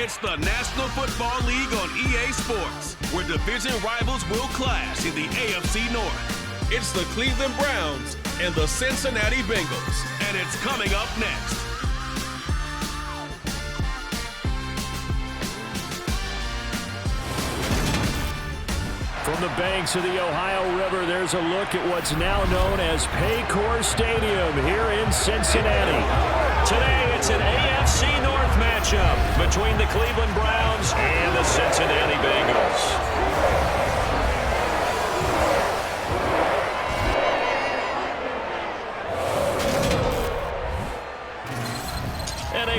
It's the National Football League on EA Sports, where division rivals will clash in the AFC North. It's the Cleveland Browns and the Cincinnati Bengals, and it's coming up next. From the banks of the Ohio River, there's a look at what's now known as Paycor Stadium here in Cincinnati. Today, it's an AFC North matchup between the Cleveland Browns and the Cincinnati Bengals.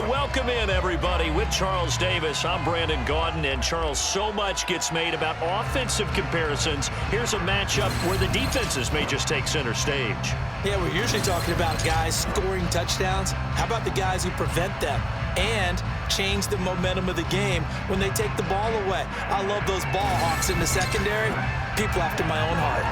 Welcome in, everybody. With Charles Davis, I'm Brandon Gaudin, and Charles, so much gets made about offensive comparisons. Here's a matchup where the defenses may just take center stage. Yeah, we're usually talking about guys scoring touchdowns. How about the guys who prevent them and change the momentum of the game when they take the ball away? I love those ball hawks in the secondary. People after my own heart.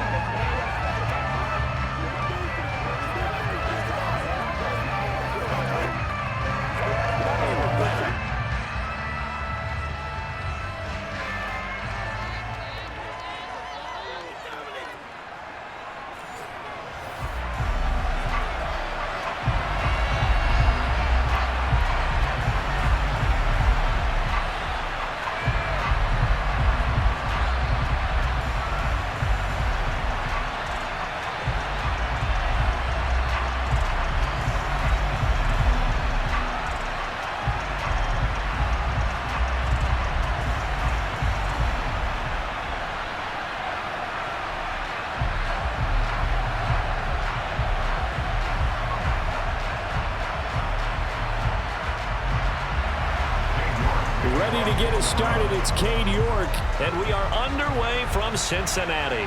Ready to get us started, it's Cade York. And we are underway from Cincinnati.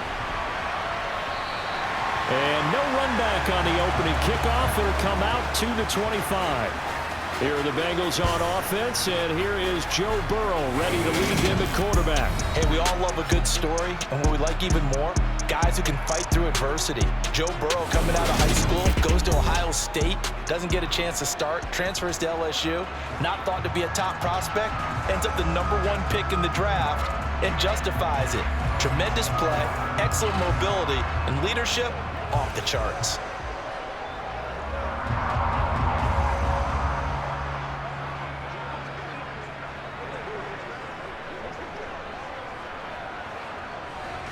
And no run back on the opening kickoff. It'll come out to the 25. Here are the Bengals on offense, and here is Joe Burrow ready to lead them at quarterback. Hey, we all love a good story, and what we like even more, guys who can fight through adversity. Joe Burrow coming out of high school, goes to Ohio State, doesn't get a chance to start, transfers to LSU, not thought to be a top prospect, ends up the #1 pick in the draft, and justifies it. Tremendous play, excellent mobility, and leadership off the charts.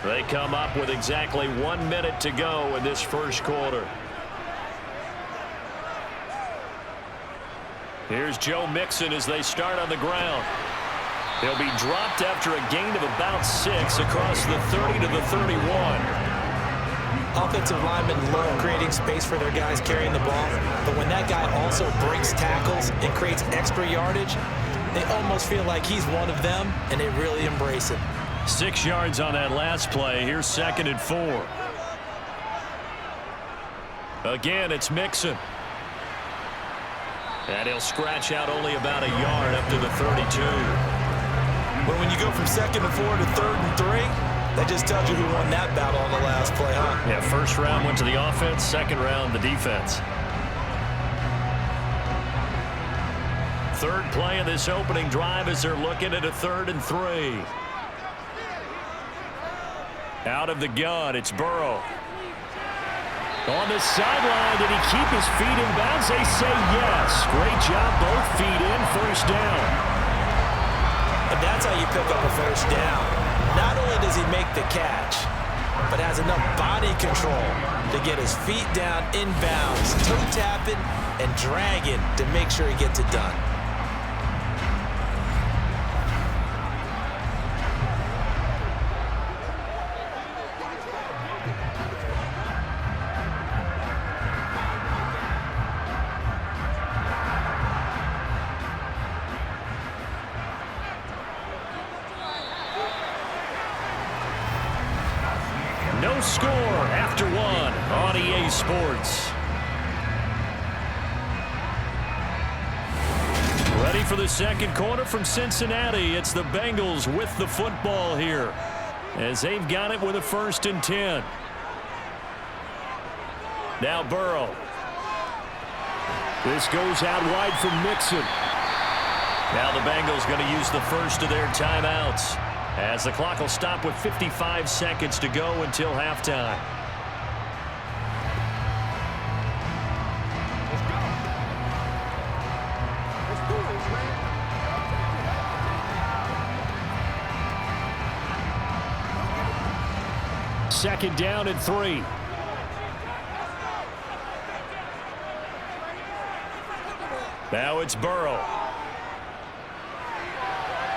They come up with exactly 1 minute to go in this first quarter. Here's Joe Mixon as they start on the ground. He'll be dropped after a gain of about 6 across the 30 to the 31. Offensive linemen love creating space for their guys carrying the ball, but when that guy also breaks tackles and creates extra yardage, they almost feel like he's one of them, and they really embrace it. 6 yards on that last play. Here's 2nd and 4. Again, it's Mixon. And he'll scratch out only about a yard up to the 32. But when you go from 2nd and 4 to 3rd and 3, that just tells you who won that battle on the last play, huh? Yeah, first round went to the offense, second round the defense. Third play of this opening drive as they're looking at a 3rd and 3. Out of the gun, it's Burrow. On the sideline, did he keep his feet in bounds? They say yes. Great job, both feet in, first down. And that's how you pick up a first down. Not only does he make the catch, but has enough body control to get his feet down in bounds, toe tapping and dragging to make sure he gets it done. No score after 1 on EA Sports. Ready for the second quarter from Cincinnati. It's the Bengals with the football here as they've got it with a 1st and 10. Now Burrow. This goes out wide from Mixon. Now the Bengals going to use the first of their timeouts, as the clock will stop with 55 seconds to go until halftime. Second down and 3. Now it's Burrow.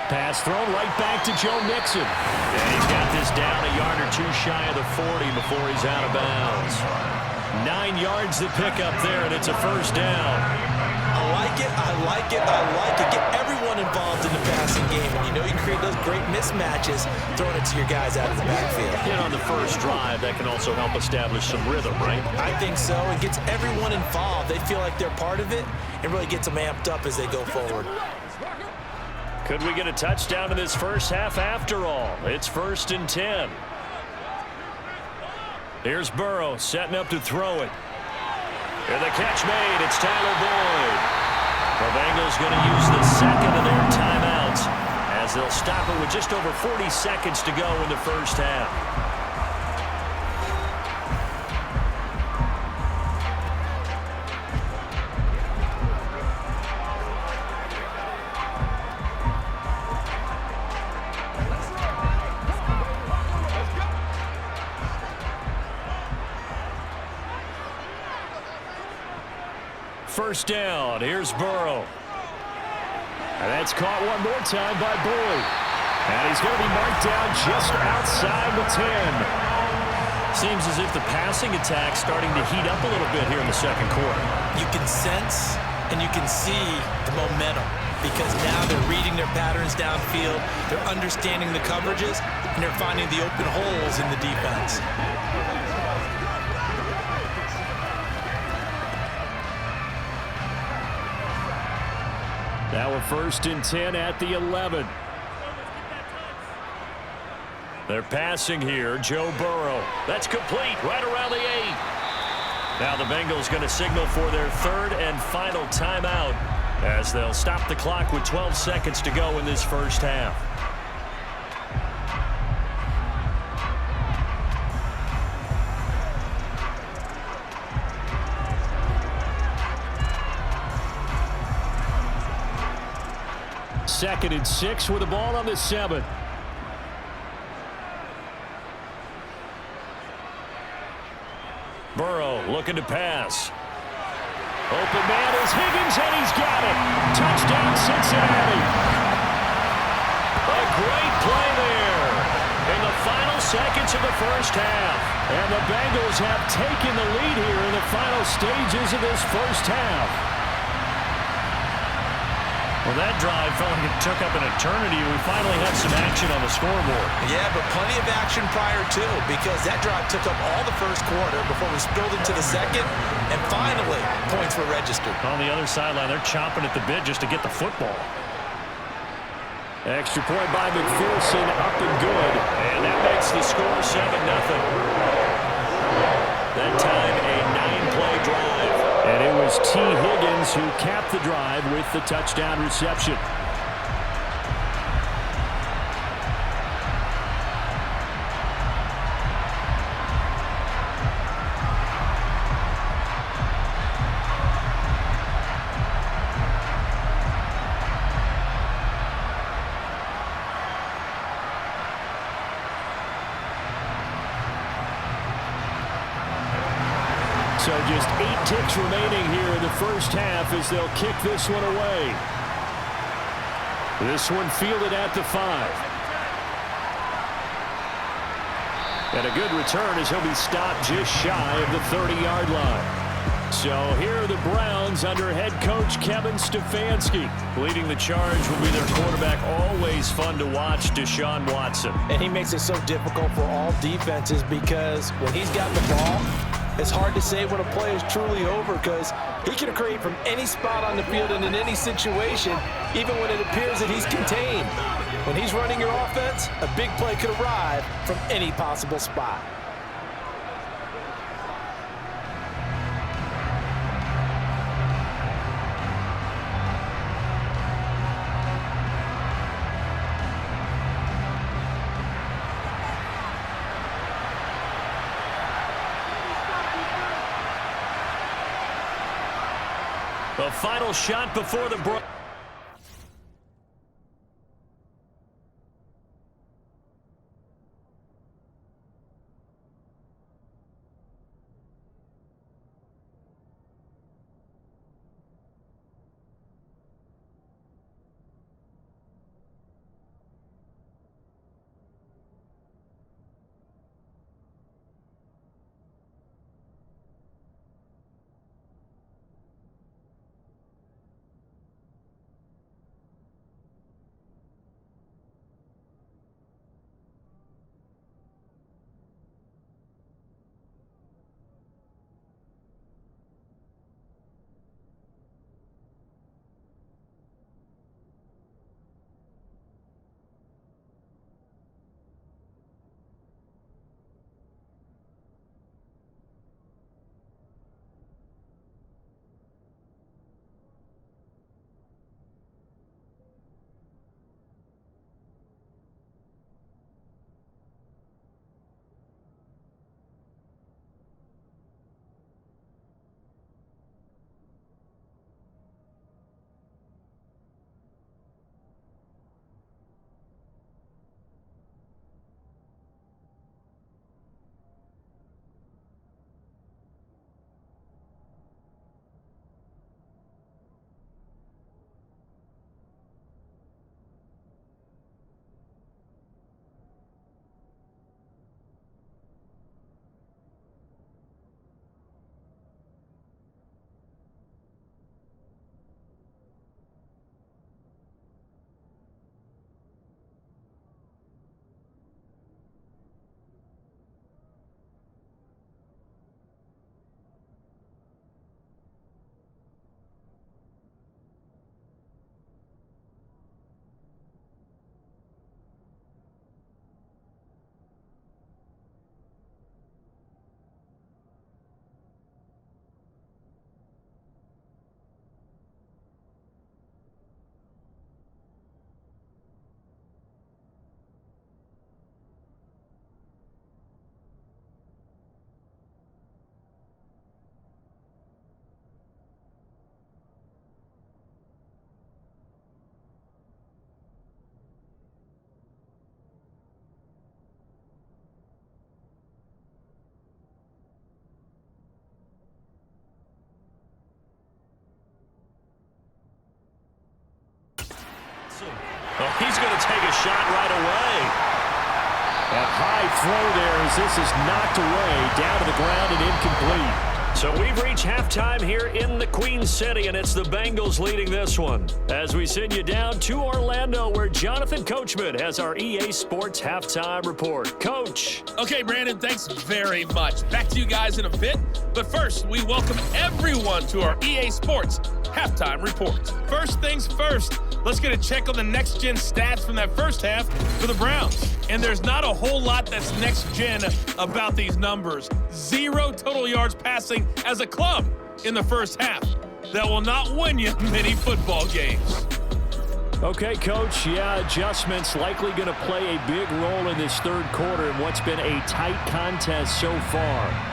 Pass thrown right back to Joe Mixon. And he's got this down a yard or two shy of the 40 before he's out of bounds. 9 yards to pick up there, and it's a first down. I like it, I like it, I like it. Get everyone involved in the passing game. And you know you create those great mismatches throwing it to your guys out of the backfield. And on the first drive, that can also help establish some rhythm, right? I think so. It gets everyone involved. They feel like they're part of it and really gets them amped up as they go forward. Could we get a touchdown in this first half after all? It's 1st and 10. Here's Burrow setting up to throw it. And the catch made. It's Tyler Boyd. The Bengals going to use the second of their timeouts as they'll stop it with just over 40 seconds to go in the first half. First down. Here's Burrow. And that's caught one more time by Boyd. And he's going to be marked down just outside the 10. Seems as if the passing attack's starting to heat up a little bit here in the second quarter. You can sense and you can see the momentum because now they're reading their patterns downfield, they're understanding the coverages, and they're finding the open holes in the defense. Now a 1st and 10 at the 11. They're passing here. Joe Burrow. That's complete right around the 8. Now the Bengals going to signal for their third and final timeout as they'll stop the clock with 12 seconds to go in this first half. Second and 6 with the ball on the 7. Burrow looking to pass. Open man is Higgins, and he's got it. Touchdown, Cincinnati. A great play there in the final seconds of the first half. And the Bengals have taken the lead here in the final stages of this first half. Well, that drive felt like it took up an eternity. We finally have some action on the scoreboard. Yeah, but plenty of action prior to, because that drive took up all the first quarter before we spilled into the second, and finally, points were registered. On the other sideline, they're chomping at the bit just to get the football. Extra point by McPherson, up and good. And that makes the score 7-0. That time, a 9-play drive. And it was T. Higgins who capped the drive with the touchdown reception. So just 8 ticks remaining here in the first half as they'll kick this one away. This one fielded at the 5. And a good return as he'll be stopped just shy of the 30-yard line. So here are the Browns under head coach Kevin Stefanski. Leading the charge will be their quarterback, always fun to watch, Deshaun Watson. And he makes it so difficult for all defenses because when he's got the ball, it's hard to say when a play is truly over because he can create from any spot on the field and in any situation, even when it appears that he's contained. When he's running your offense, a big play could arrive from any possible spot. The final shot before the break. Oh, he's going to take a shot right away. A high throw there as this is knocked away, down to the ground and incomplete. So we've reached halftime here in the Queen City, and it's the Bengals leading this one. As we send you down to Orlando, where Jonathan Coachman has our EA Sports Halftime Report. Coach. Okay, Brandon, thanks very much. Back to you guys in a bit. But first, we welcome everyone to our EA Sports Halftime Report. First things first, let's get a check on the next-gen stats from that first half for the Browns. And there's not a whole lot that's next-gen about these numbers. 0 total yards passing as a club in the first half. That will not win you many football games. Okay, Coach, adjustments likely going to play a big role in this third quarter in what's been a tight contest so far.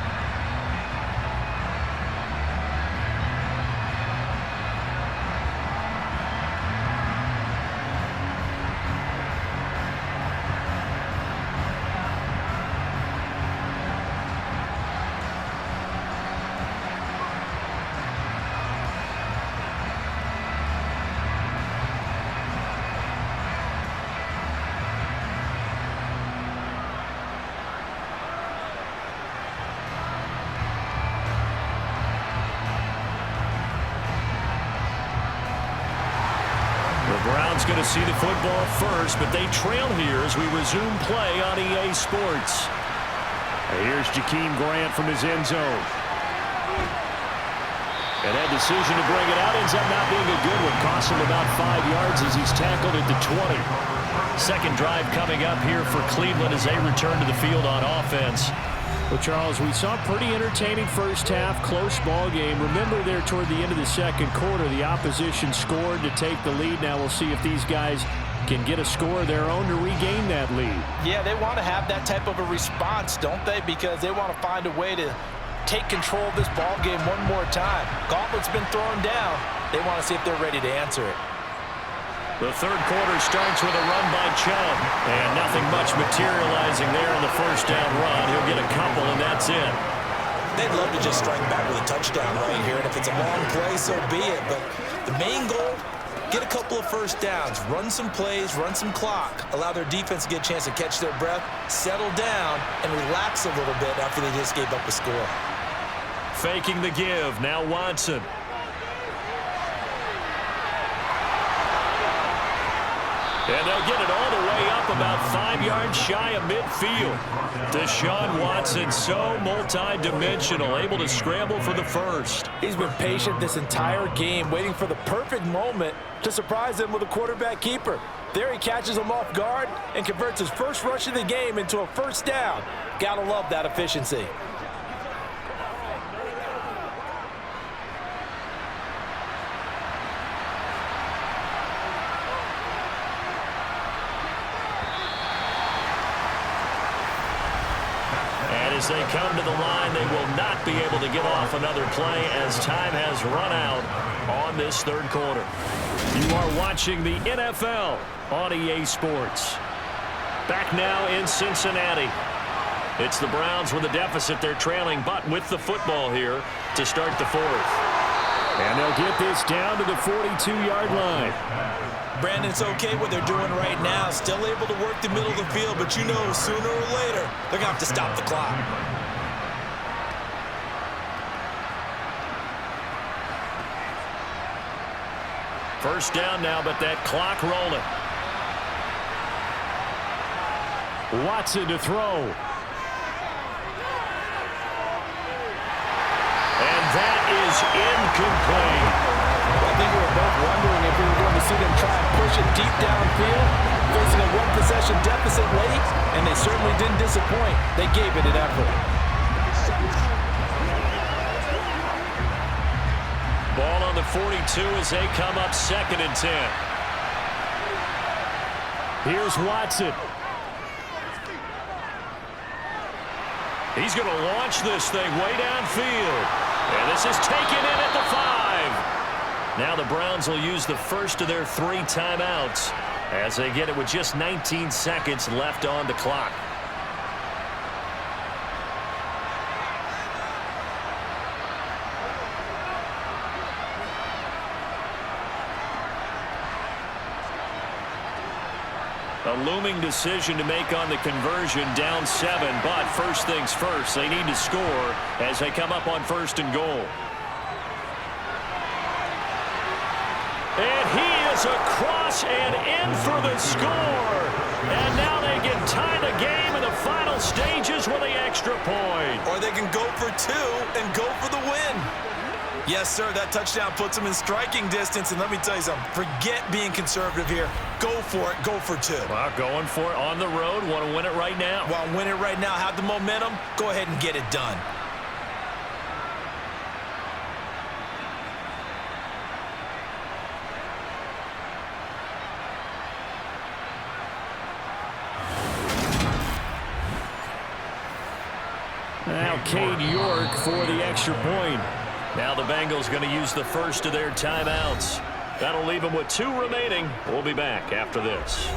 Browns going to see the football first, but they trail here as we resume play on EA Sports. Here's Jakeem Grant from his end zone. And that decision to bring it out ends up not being a good one. Costs him about 5 yards as he's tackled at the 20. Second drive coming up here for Cleveland as they return to the field on offense. Well, Charles, we saw a pretty entertaining first half, close ball game. Remember there toward the end of the second quarter, the opposition scored to take the lead. Now we'll see if these guys can get a score of their own to regain that lead. Yeah, they want to have that type of a response, don't they? Because they want to find a way to take control of this ball game one more time. Gauntlet's been thrown down. They want to see if they're ready to answer it. The third quarter starts with a run by Chubb, and nothing much materializing there in the first down run. He'll get a couple, and that's it. They'd love to just strike back with a touchdown right here, and if it's a long play, so be it. But the main goal, get a couple of first downs, run some plays, run some clock, allow their defense to get a chance to catch their breath, settle down, and relax a little bit after they just gave up a score. Faking the give, now Watson. And they'll get it all the way up about 5 yards shy of midfield. Deshaun Watson, so multi-dimensional, able to scramble for the first. He's been patient this entire game, waiting for the perfect moment to surprise him with a quarterback keeper. There he catches him off guard and converts his first rush of the game into a first down. Gotta love that efficiency. As they come to the line, they will not be able to get off another play as time has run out on this third quarter. You are watching the NFL on EA Sports. Back now in Cincinnati. It's the Browns with a deficit. They're trailing, but with the football here to start the fourth. And they'll get this down to the 42-yard line. Brandon, it's okay what they're doing right now. Still able to work the middle of the field, but you know sooner or later they're going to have to stop the clock. First down now, but that clock rolling. Watson to throw. And that is incomplete. I think we were both wondering if we were going to see them try and push it deep downfield, facing a one-possession deficit late, and they certainly didn't disappoint. They gave it an effort. Ball on the 42 as they come up 2nd and 10. Here's Watson. He's going to launch this thing way downfield. And this is taken in at the 5. Now the Browns will use the first of their 3 timeouts as they get it with just 19 seconds left on the clock. A looming decision to make on the conversion, down 7, but first things first, they need to score as they come up on 1st and goal. And he is across and in for the score. And now they can tie the game in the final stages with the extra point. Or they can go for 2 and go for the win. Yes, sir, that touchdown puts them in striking distance. And let me tell you something, forget being conservative here. Go for it, go for 2. Well, going for it on the road, want to win it right now. Want to win it right now, have the momentum, go ahead and get it done. Now Cade York for the extra point. Now the Bengals going to use the first of their timeouts. That'll leave them with 2 remaining. We'll be back after this.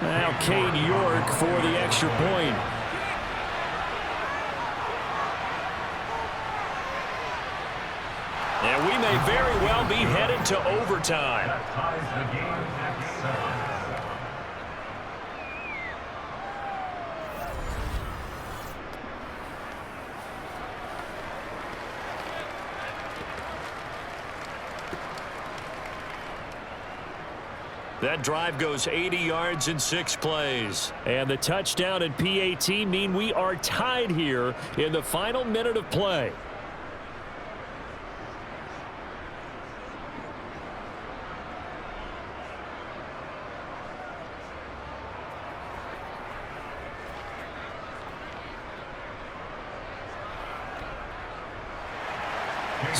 Now Cade York for the extra point. And we may very well be headed to overtime. That drive goes 80 yards in 6 plays. And the touchdown and PAT mean we are tied here in the final minute of play.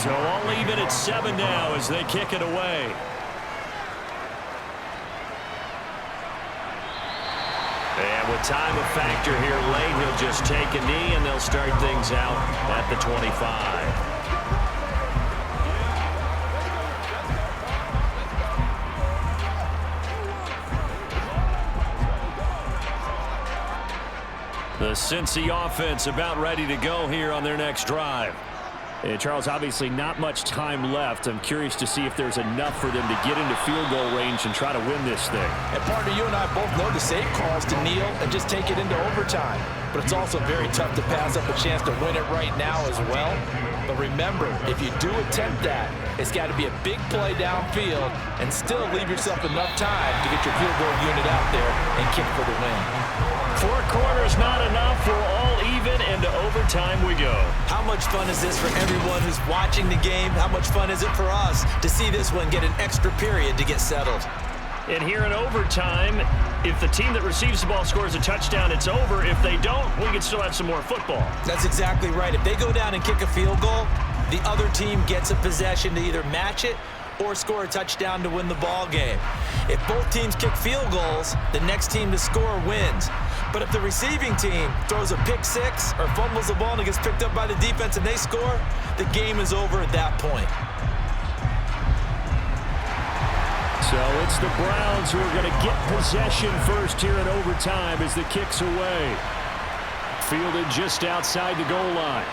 So all even at 7 now as they kick it away. And with time a factor here late, he'll just take a knee and they'll start things out at the 25. The Cincy offense about ready to go here on their next drive. And Charles, obviously not much time left. I'm curious to see if there's enough for them to get into field goal range and try to win this thing. And partner, you and I both know the safe calls to kneel and just take it into overtime. But it's also very tough to pass up a chance to win it right now as well. But remember, if you do attempt that, it's got to be a big play downfield and still leave yourself enough time to get your field goal unit out there and kick for the win. 4 quarters not enough. We're all even, and to overtime we go. How much fun is this for everyone who's watching the game? How much fun is it for us to see this one get an extra period to get settled? And here in overtime, if the team that receives the ball scores a touchdown, it's over. If they don't, we can still have some more football. That's exactly right. If they go down and kick a field goal, the other team gets a possession to either match it or score a touchdown to win the ball game. If both teams kick field goals, the next team to score wins. But if the receiving team throws a pick six or fumbles the ball and it gets picked up by the defense and they score, the game is over at that point. So it's the Browns who are going to get possession first here in overtime as the kick's away. Fielded just outside the goal line.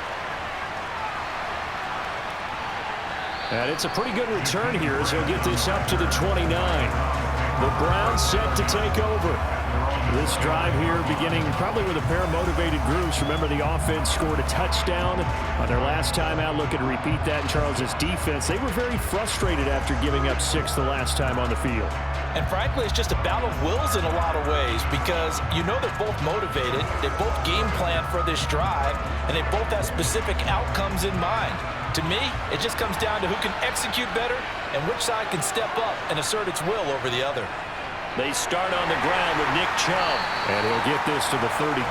And it's a pretty good return here as he'll get this up to the 29. The Browns set to take over. This drive here beginning probably with a pair of motivated groups. Remember, the offense scored a touchdown on their last time out. Looking to repeat that in Charles's defense. They were very frustrated after giving up 6 the last time on the field. And frankly, it's just a battle of wills in a lot of ways because you know they're both motivated. They both game plan for this drive, and they both have specific outcomes in mind. To me, it just comes down to who can execute better and which side can step up and assert its will over the other. They start on the ground with Nick Chubb. And he'll get this to the 32.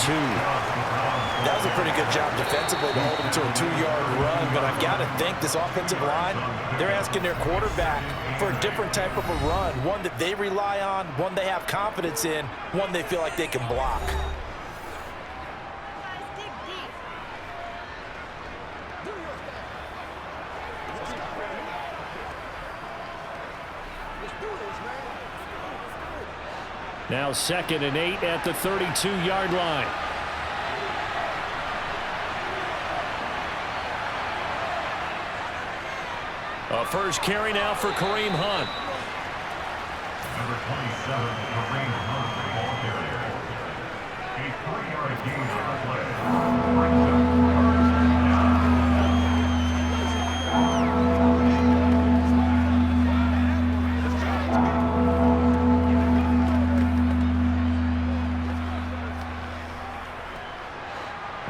That was a pretty good job defensively to hold him to a 2-yard run, but I've got to think this offensive line, they're asking their quarterback for a different type of a run, one that they rely on, one they have confidence in, one they feel like they can block. Now 2nd and 8 at the 32-yard line. A first carry now for Kareem Hunt. Number 27, Kareem Hunt, the ball carrier. A 3-yard gain on the play. Brings up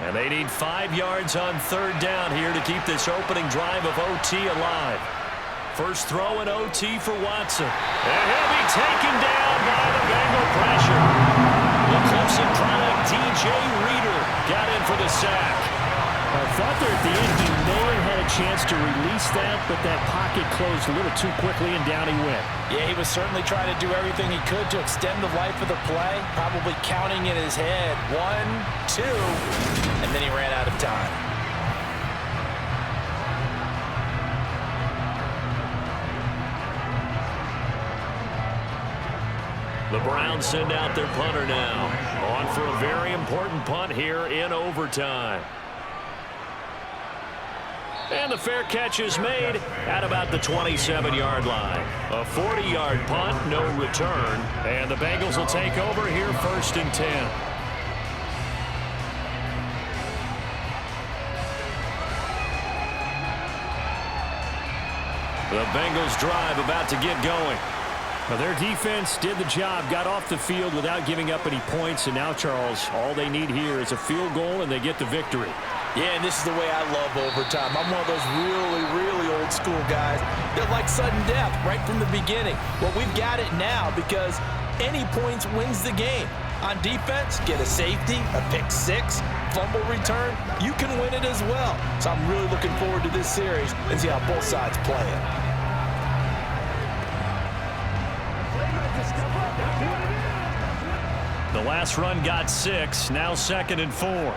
And they need 5 yards on 3rd down here to keep this opening drive of OT alive. First throw in OT for Watson. And he'll be taken down by the Bengal pressure. The Clemson product, DJ Reader, got in for the sack. I thought there at the end he may have had a chance to release that, but that pocket closed a little too quickly and down he went. Yeah, he was certainly trying to do everything he could to extend the life of the play, probably counting in his head 1, 2, and then he ran out of time. The Browns send out their punter now. On for a very important punt here in overtime. And the fair catch is made at about the 27-yard line. A 40-yard punt, no return. And the Bengals will take over here 1st and 10. The Bengals drive about to get going. Well, their defense did the job, got off the field without giving up any points, and now, Charles, all they need here is a field goal, and they get the victory. Yeah, and this is the way I love overtime. I'm one of those really, really old school guys that like sudden death right from the beginning. Well, we've got it now because any points wins the game. On defense, get a safety, a pick six, fumble return, you can win it as well. So I'm really looking forward to this series and see how both sides play it. The last run got 6, now 2nd and 4.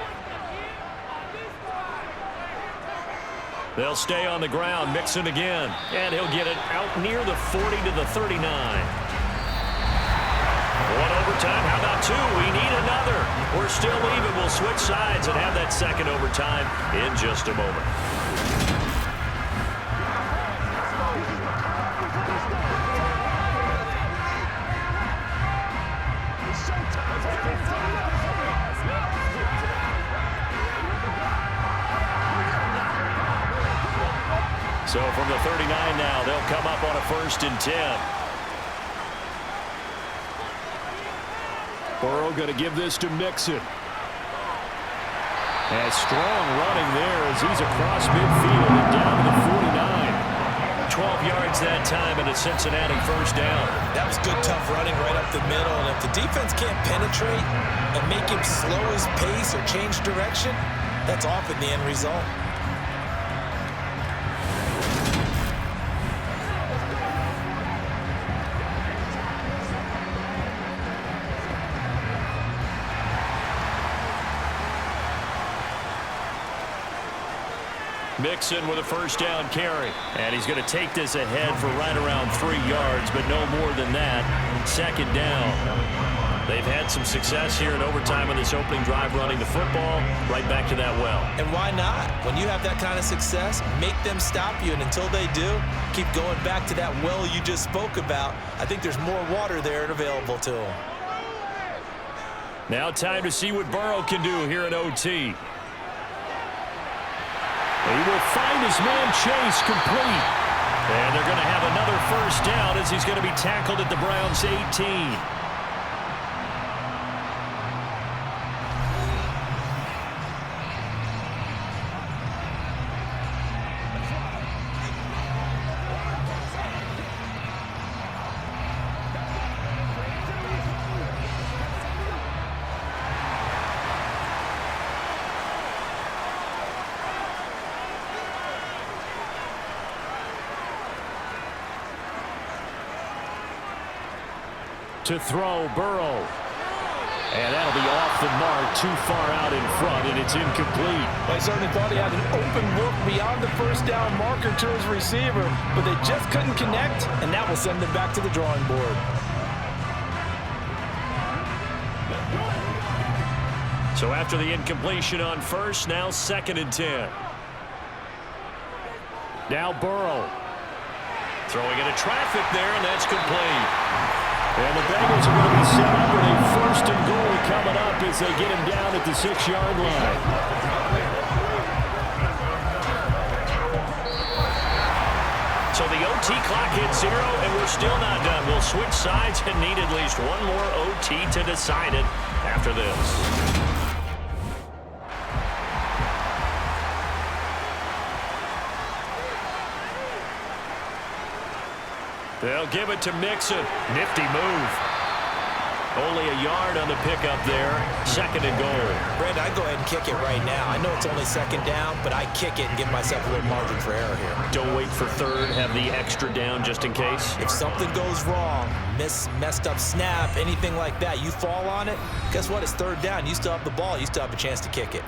They'll stay on the ground, Mixon again, and he'll get it out near the 40 to the 39. One overtime, how about 2? We need another. We're still even. We'll switch sides and have that second overtime in just a moment. So from the 39 now, they'll come up on a 1st and 10. Burrow going to give this to Mixon. And strong running there as he's across midfield and down to the 49. 12 yards that time and a Cincinnati 1st down. That was good, tough running right up the middle. And if the defense can't penetrate and make him slow his pace or change direction, that's often the end result. Mixon with a 1st down carry. And he's going to take this ahead for right around 3 yards, but no more than that. 2nd down. They've had some success here in overtime on this opening drive running the football. Right back to that well. And why not? When you have that kind of success, make them stop you. And until they do, keep going back to that well you just spoke about. I think there's more water there and available to them. Now time to see what Burrow can do here in OT. He will find his man Chase complete. And they're going to have another 1st down as he's going to be tackled at the Browns' 18. To throw, Burrow. And that'll be off the mark, too far out in front, and it's incomplete. I certainly thought he had an open look beyond the 1st down marker to his receiver, but they just couldn't connect, and that will send them back to the drawing board. So after the incompletion on 1st, now 2nd and 10. Now Burrow. Throwing into traffic there, and that's complete. And the Bengals are going to be set up with a 1st and goal coming up as they get him down at the 6-yard line. So the OT clock hits 0, and we're still not done. We'll switch sides and need at least one more OT to decide it after this. They'll give it to Mixon. Nifty move. Only a yard on the pickup there. 2nd and goal. Brandon, I go ahead and kick it right now. I know it's only 2nd down, but I kick it and give myself a little margin for error here. Don't wait for 3rd. Have the extra down just in case. If something goes wrong, messed up snap, anything like that, you fall on it, guess what? It's 3rd down. You still have the ball. You still have a chance to kick it.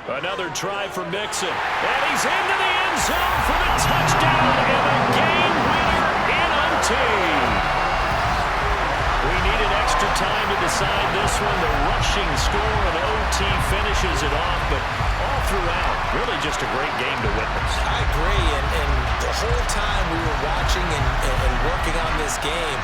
Another try for Mixon. And he's into the end zone for the touchdown and a game winner in OT. We needed extra time to decide this one. The rushing score and OT finishes it off, but all throughout, really just a great game to witness. I agree, and the whole time we were watching and working on this game,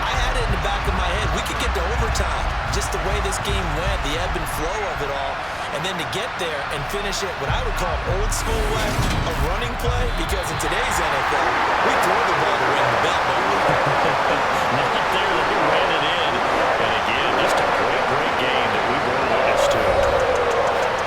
I had it in the back of my head. We could get to overtime. Just the way this game went, the ebb and flow of it all. And then to get there and finish it what I would call old school way, a running play, because in today's NFL, we throw the ball to ring the bell, don't we? Not there, they ran it in. And again, just a great game that we bore witness to.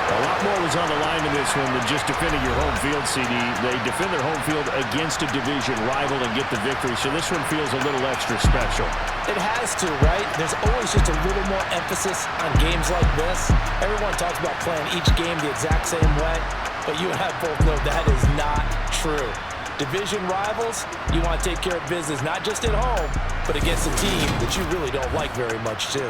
A lot more was on the line in this one than just defending your home field, CD. They defend their home field against a division rival and get the victory, so this one feels a little extra special. It has to, right? There's always just a little more emphasis on games like this. Everyone talks about playing each game the exact same way, but you and I both know that is not true. Division rivals, you want to take care of business not just at home, but against a team that you really don't like very much, too.